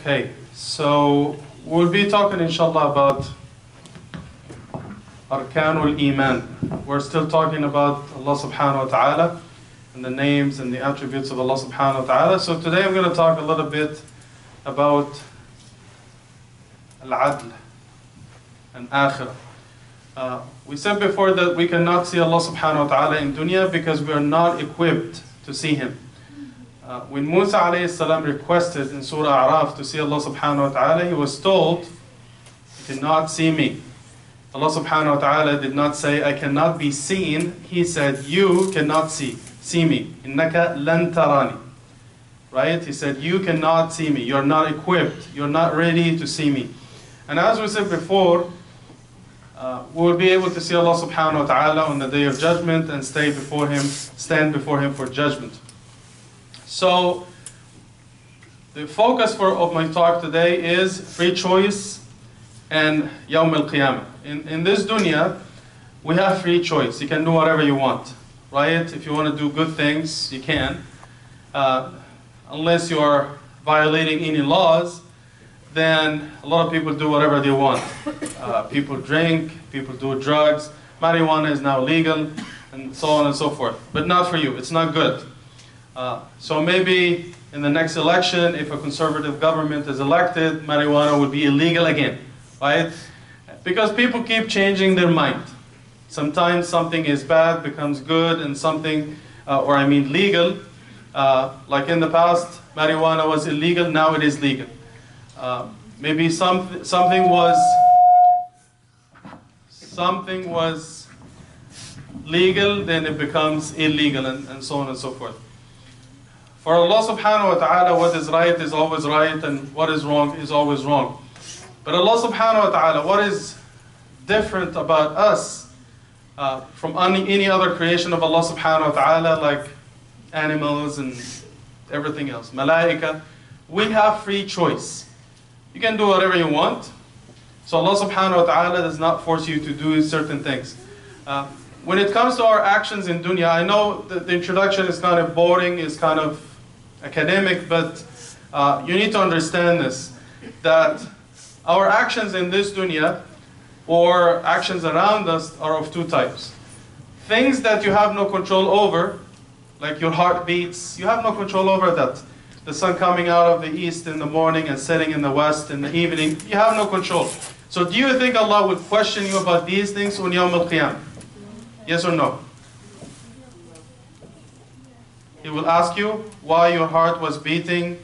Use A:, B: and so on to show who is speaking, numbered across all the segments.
A: Okay, so we'll be talking inshallah about Arkanul Iman. We're still talking about Allah subhanahu wa ta'ala and the names and the attributes of Allah subhanahu wa ta'ala. So today I'm going to talk a little bit about Al-Adl and Akhirah. We said before that we cannot see Allah subhanahu wa ta'ala in dunya because we are not equipped to see Him. When Musa alayhi salam requested in Surah A'raf to see Allah subhanahu wa ta'ala, he was told, "You cannot see me." Allah subhanahu wa ta'ala did not say, "I cannot be seen." He said, "You cannot see me. Innaka lan tarani." Right? He said, "You cannot see me. You're not equipped. You're not ready to see me." And as we said before, we will be able to see Allah subhanahu wa ta'ala on the day of judgment and stand before Him for judgment. So, the focus of my talk today is free choice and Yawm al-Qiyamah. In this dunya, we have free choice. You can do whatever you want, right? If you want to do good things, you can. Unless you are violating any laws, then a lot of people do whatever they want. People drink, people do drugs, marijuana is now legal, and so on and so forth. But not for you, it's not good. So maybe in the next election, if a conservative government is elected, marijuana would be illegal again, right? Because people keep changing their mind. Sometimes something is bad, becomes good, and something, legal. Like in the past, marijuana was illegal, now it is legal. Maybe something was legal, then it becomes illegal, and so on and so forth. For Allah subhanahu wa ta'ala, what is right is always right, and what is wrong is always wrong. But Allah subhanahu wa ta'ala, what is different about us from any other creation of Allah subhanahu wa ta'ala, like animals and everything else, malaika, we have free choice. You can do whatever you want. So Allah subhanahu wa ta'ala does not force you to do certain things. When it comes to our actions in dunya, I know that the introduction is kind of boring, is kind of academic, but you need to understand this, that our actions in this dunya, or actions around us, are of two types. Things that you have no control over, like your heart beats, you have no control over that. The sun coming out of the east in the morning and setting in the west in the evening, you have no control. So do you think Allah would question you about these things on Yawm al-Qiyamah? Yes or no? He will ask you why your heart was beating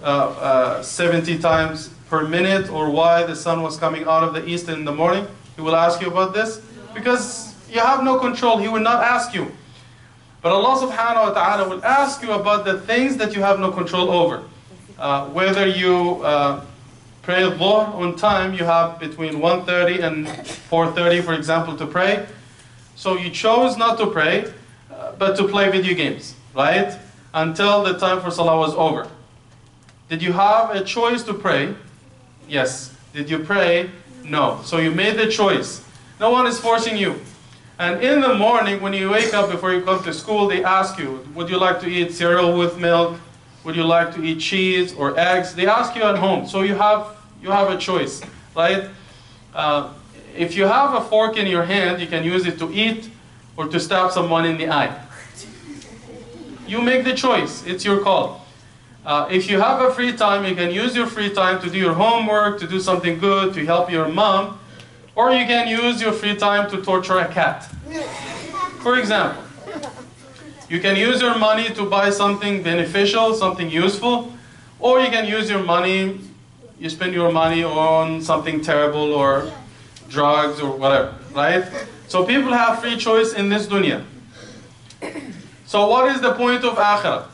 A: 70 times per minute, or why the sun was coming out of the east in the morning. He will ask you about this because you have no control. He will not ask you. But Allah subhanahu wa ta'ala will ask you about the things that you have no control over. Whether you pray Dhuhr on time, you have between 1:30 and 4:30, for example, to pray. So you chose not to pray, but to play video games, right? Until the time for Salah was over. Did you have a choice to pray? Yes. Did you pray? No. So you made the choice. No one is forcing you. And in the morning, when you wake up before you come to school, they ask you, would you like to eat cereal with milk? Would you like to eat cheese or eggs? They ask you at home. So you have a choice, right? If you have a fork in your hand, you can use it to eat or to stab someone in the eye. You make the choice. It's your call. If you have a free time, you can use your free time to do your homework, to do something good, to help your mom. Or you can use your free time to torture a cat. For example, you can use your money to buy something beneficial, something useful, or you can use your money, you spend your money on something terrible or drugs or whatever, right? So people have free choice in this dunya. So what is the point of Akhirah?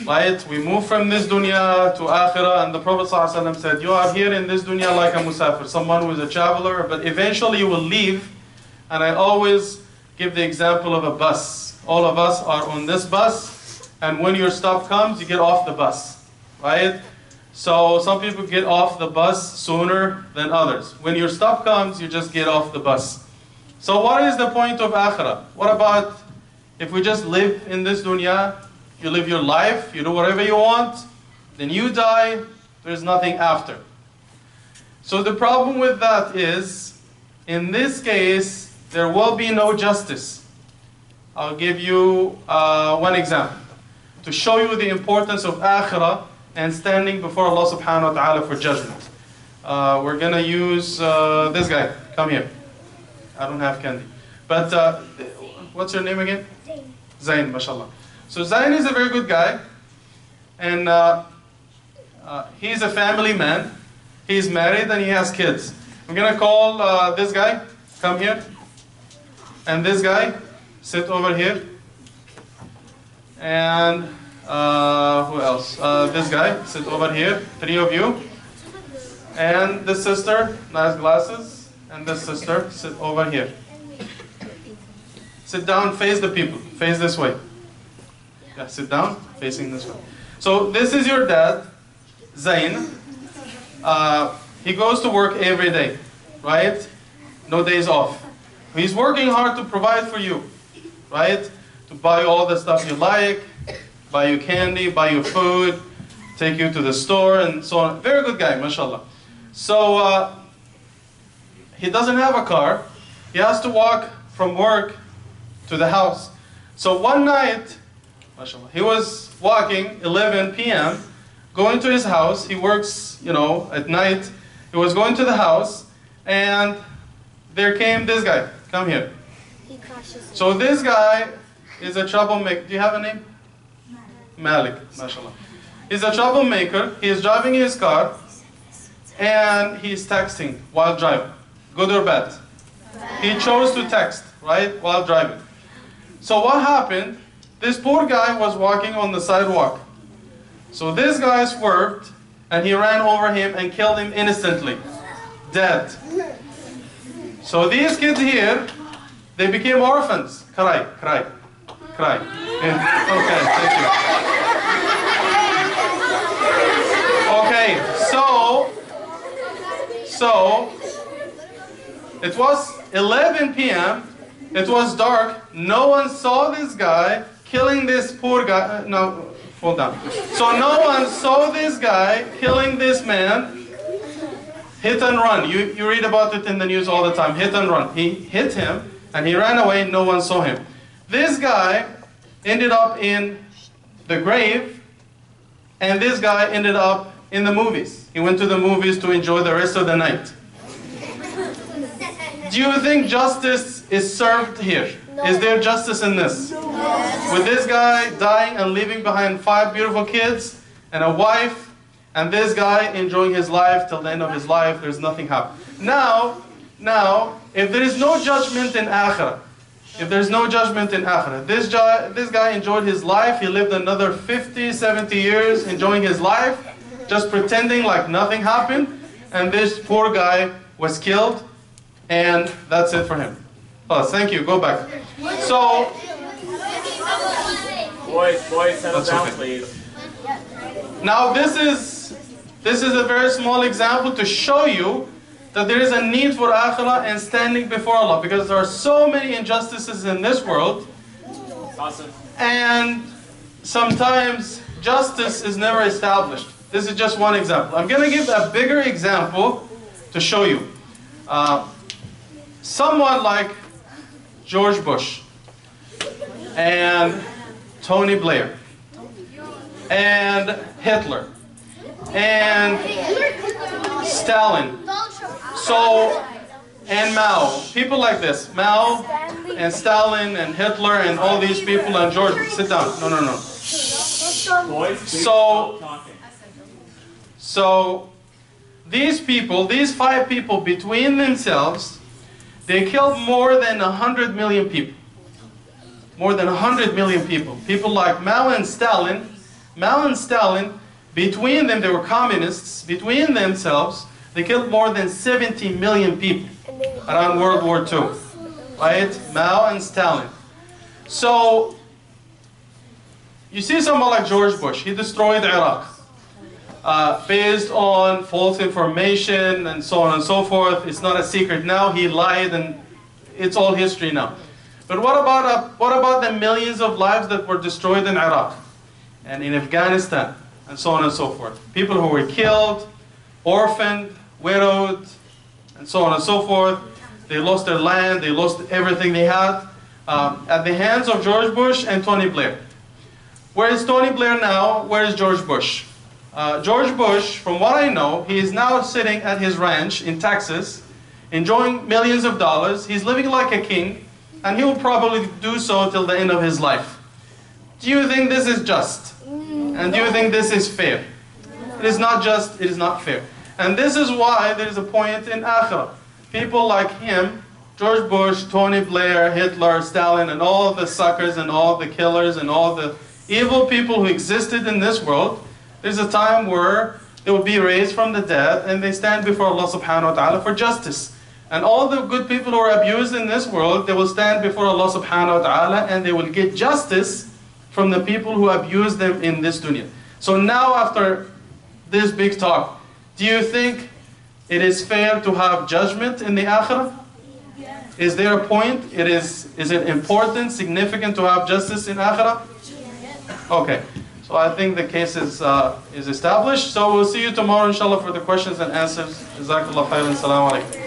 A: Right? We move from this dunya to Akhirah, and the Prophet ﷺ said, you are here in this dunya like a musafir, someone who is a traveler, but eventually you will leave. And I always give the example of a bus. All of us are on this bus, and when your stop comes, you get off the bus, right? So some people get off the bus sooner than others. When your stop comes, you just get off the bus. So what is the point of Akhirah? What about if we just live in this dunya? You live your life, you do whatever you want, then you die, There's nothing after. So the problem with that is, in this case, there will be no justice. I'll give you one example to show you the importance of akhirah and standing before Allah subhanahu wa ta'ala for judgment. We're going to use this guy. Come here. I don't have candy. But what's your name again? Zain, mashallah. So Zain is a very good guy. And he's a family man. He's married and he has kids. I'm going to call this guy. Come here. And this guy. Sit over here. And who else? This guy. Sit over here. 3 of you. And this sister. Nice glasses. And this sister. Sit over here. Sit down. Face the people. Face this way. Yeah, sit down. Facing this way. So this is your dad, Zain. He goes to work every day, right? No days off. He's working hard to provide for you, right? To buy all the stuff you like, buy you candy, buy you food, take you to the store, and so on. Very good guy, mashallah. So he doesn't have a car. He has to walk from work to the house. So one night, mashallah, he was walking 11 p.m., going to his house. He works, at night. He was going to the house, and there came this guy. Come here. So this guy is a troublemaker. Do you have a name? Malik, mashallah. He's a troublemaker. He is driving his car, and he's texting while driving. Good or bad? He chose to text, right, while driving. So what happened? This poor guy was walking on the sidewalk. So this guy swerved, and he ran over him and killed him instantly. Dead. So these kids here, they became orphans. Cry, cry, cry. Okay, thank you. Okay, so it was 11 p.m. It was dark. No one saw this guy killing this poor guy. No, hold on. So no one saw this guy killing this man. Hit and run. You read about it in the news all the time. Hit and run. He hit him and he ran away. No one saw him. This guy ended up in the grave, and this guy ended up in the movies. He went to the movies to enjoy the rest of the night. Do you think justice is served here? No. Is there justice in this? No. With this guy dying and leaving behind 5 beautiful kids and a wife, and this guy enjoying his life till the end of his life, there's nothing happening. Now, if there is no judgment in akhirah, this guy enjoyed his life. He lived another 50, 70 years enjoying his life, just pretending like nothing happened, and this poor guy was killed, and that's it for him. Oh, thank you. Go back. So,
B: boys, settle down, please.
A: Now this is a very small example to show you that there is a need for akhirah and standing before Allah, because there are so many injustices in this world.
B: Awesome.
A: And sometimes justice is never established. This is just one example. I'm going to give a bigger example to show you. Someone like George Bush and Tony Blair and Hitler and Stalin, and Mao, people like this, Mao and Stalin and Hitler and all these people, and George, sit down, no. So these people, these 5 people between themselves, they killed more than 100 million people. More than 100 million people. People like Mao and Stalin, between them, they were communists, between themselves, they killed more than 70 million people around World War II. Right? Mao and Stalin. So, you see someone like George Bush, he destroyed Iraq. Based on false information and so on and so forth. It's not a secret now, he lied, and it's all history now. But what about the millions of lives that were destroyed in Iraq and in Afghanistan and so on and so forth. People who were killed, orphaned, widowed, and so on and so forth. They lost their land, they lost everything they had at the hands of George Bush and Tony Blair. Where is Tony Blair now? Where is George Bush? George Bush, from what I know, he is now sitting at his ranch in Texas, enjoying millions of dollars. He's living like a king, and he will probably do so till the end of his life. Do you think this is just? And do you think this is fair? It is not just, it is not fair. And this is why there is a point in Akhirah. People like him, George Bush, Tony Blair, Hitler, Stalin, and all the suckers and all the killers and all the evil people who existed in this world, there's a time where they will be raised from the dead and they stand before Allah subhanahu wa ta'ala for justice. And all the good people who are abused in this world, they will stand before Allah subhanahu wa ta'ala and they will get justice from the people who abuse them in this dunya. So now after this big talk, do you think it is fair to have judgment in the akhirah? Is there a point? Is it important, significant to have justice in akhirah? Okay. So I think the case is established. So we'll see you tomorrow inshallah for the questions and answers. Jazakallah khairan. Assalamu alaikum.